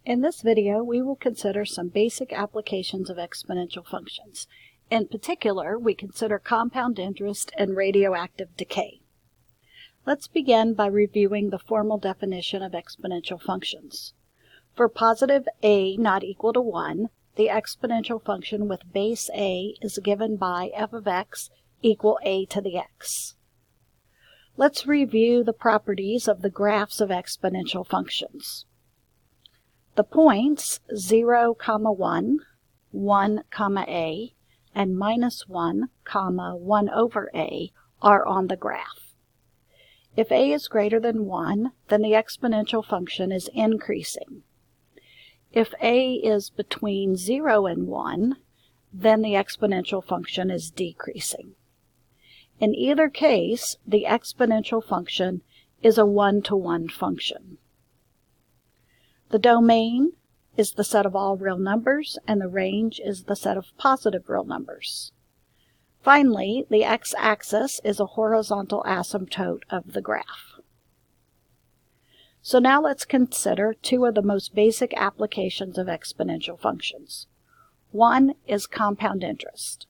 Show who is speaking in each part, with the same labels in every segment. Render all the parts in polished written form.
Speaker 1: In this video, we will consider some basic applications of exponential functions. In particular, we consider compound interest and radioactive decay. Let's begin by reviewing the formal definition of exponential functions. For positive a not equal to 1, the exponential function with base a is given by f of x equal a to the x. Let's review the properties of the graphs of exponential functions. The points 0, 1, 1, a, and -1, 1 over a are on the graph. If a is greater than 1, then the exponential function is increasing. If a is between 0 and 1, then the exponential function is decreasing. In either case, the exponential function is a one-to-one function. The domain is the set of all real numbers, and the range is the set of positive real numbers. Finally, the x-axis is a horizontal asymptote of the graph. So now let's consider two of the most basic applications of exponential functions. One is compound interest.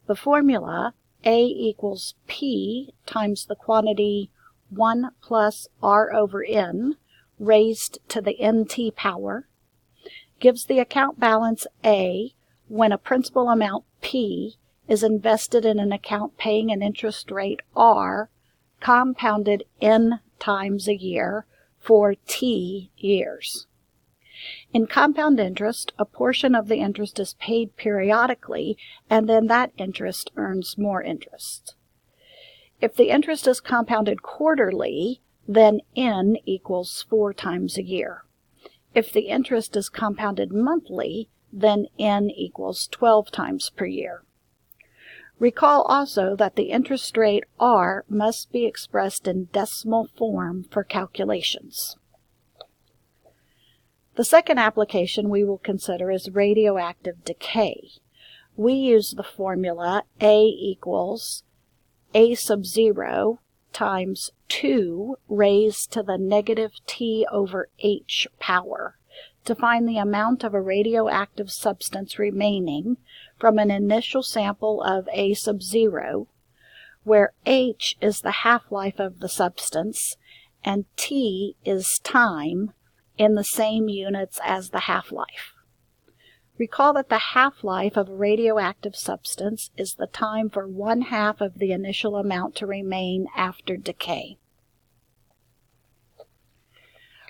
Speaker 1: The formula a equals p times the quantity 1 plus r over n raised to the nt power gives the account balance A when a principal amount P is invested in an account paying an interest rate R compounded n times a year for T years. In compound interest, a portion of the interest is paid periodically, and then that interest earns more interest. If the interest is compounded quarterly, then n equals 4 times a year. If the interest is compounded monthly, then n equals 12 times per year. Recall also that the interest rate R must be expressed in decimal form for calculations. The second application we will consider is radioactive decay. We use the formula A equals A sub 0 times 2 raised to the negative t over h power to find the amount of a radioactive substance remaining from an initial sample of A sub 0, where h is the half-life of the substance and t is time in the same units as the half-life. Recall that the half-life of a radioactive substance is the time for 1/2 of the initial amount to remain after decay.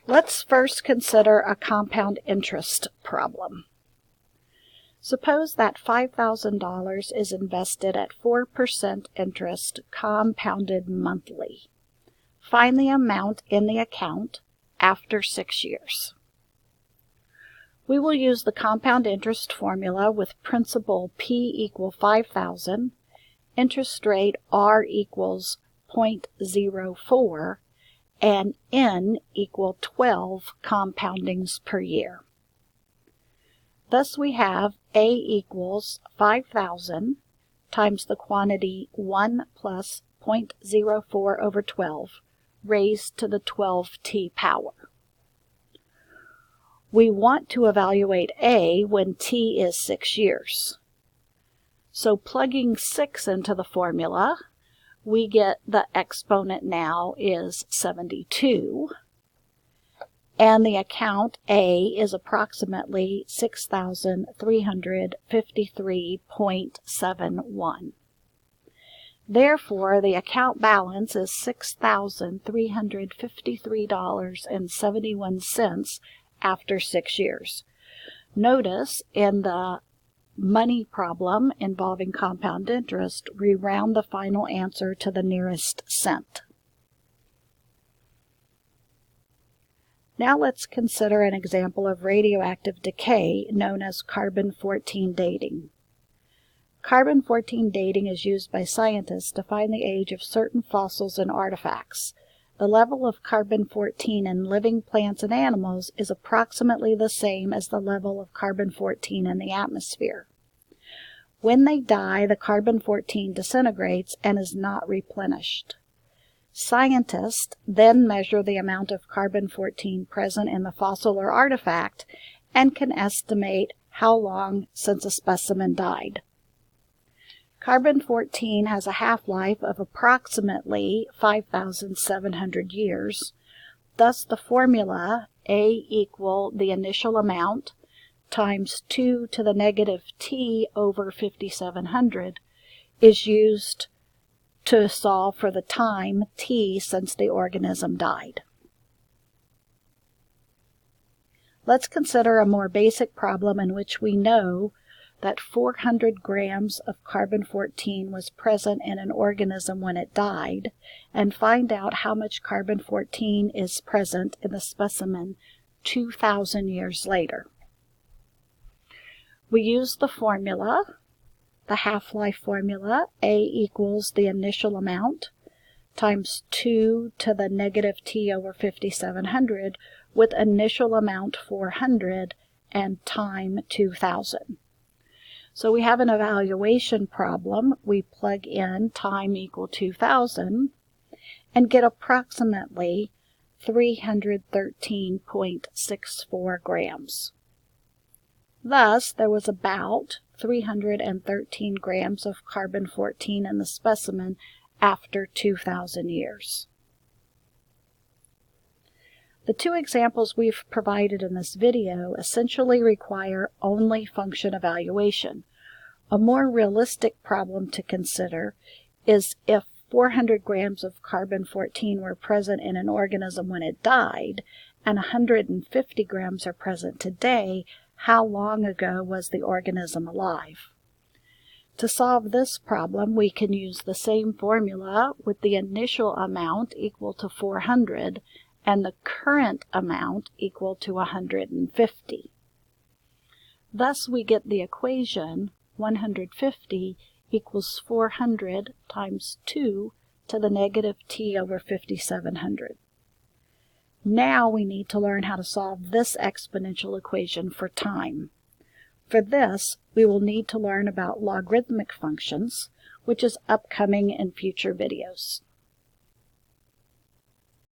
Speaker 1: Let's first consider a compound interest problem. Suppose that $5,000 is invested at 4% interest compounded monthly. Find the amount in the account after 6 years. We will use the compound interest formula with principal P equal 5,000, interest rate R equals 0.04, and N equal 12 compoundings per year. Thus we have A equals 5,000 times the quantity 1 plus 0.04 over 12 raised to the 12t power. We want to evaluate A when t is 6 years. So plugging 6 into the formula, we get the exponent now is 72, and the account A is approximately 6,353.71. Therefore, the account balance is $6,353.71 after 6 years. Notice in the money problem involving compound interest, we round the final answer to the nearest cent. Now let's consider an example of radioactive decay known as carbon-14 dating. Carbon-14 dating is used by scientists to find the age of certain fossils and artifacts. The level of carbon-14 in living plants and animals is approximately the same as the level of carbon-14 in the atmosphere. When they die, the carbon-14 disintegrates and is not replenished. Scientists then measure the amount of carbon-14 present in the fossil or artifact and can estimate how long since a specimen died. Carbon-14 has a half-life of approximately 5,700 years. Thus, the formula A equal the initial amount times 2 to the negative t over 5,700 is used to solve for the time t since the organism died. Let's consider a more basic problem in which we know that 400 grams of carbon-14 was present in an organism when it died, and find out how much carbon-14 is present in the specimen 2,000 years later. We use the formula, the half-life formula, A equals the initial amount times 2 to the negative t over 5,700 with initial amount 400 and time 2,000. So we have an evaluation problem. We plug in time equal 2,000 and get approximately 313.64 grams. Thus, there was about 313 grams of carbon-14 in the specimen after 2,000 years. The two examples we've provided in this video essentially require only function evaluation. A more realistic problem to consider is if 400 grams of carbon-14 were present in an organism when it died, and 150 grams are present today, how long ago was the organism alive? To solve this problem, we can use the same formula with the initial amount equal to 400 and the current amount equal to 150. Thus, we get the equation 150 equals 400 times 2 to the negative t over 5,700. Now we need to learn how to solve this exponential equation for time. For this, we will need to learn about logarithmic functions, which is upcoming in future videos.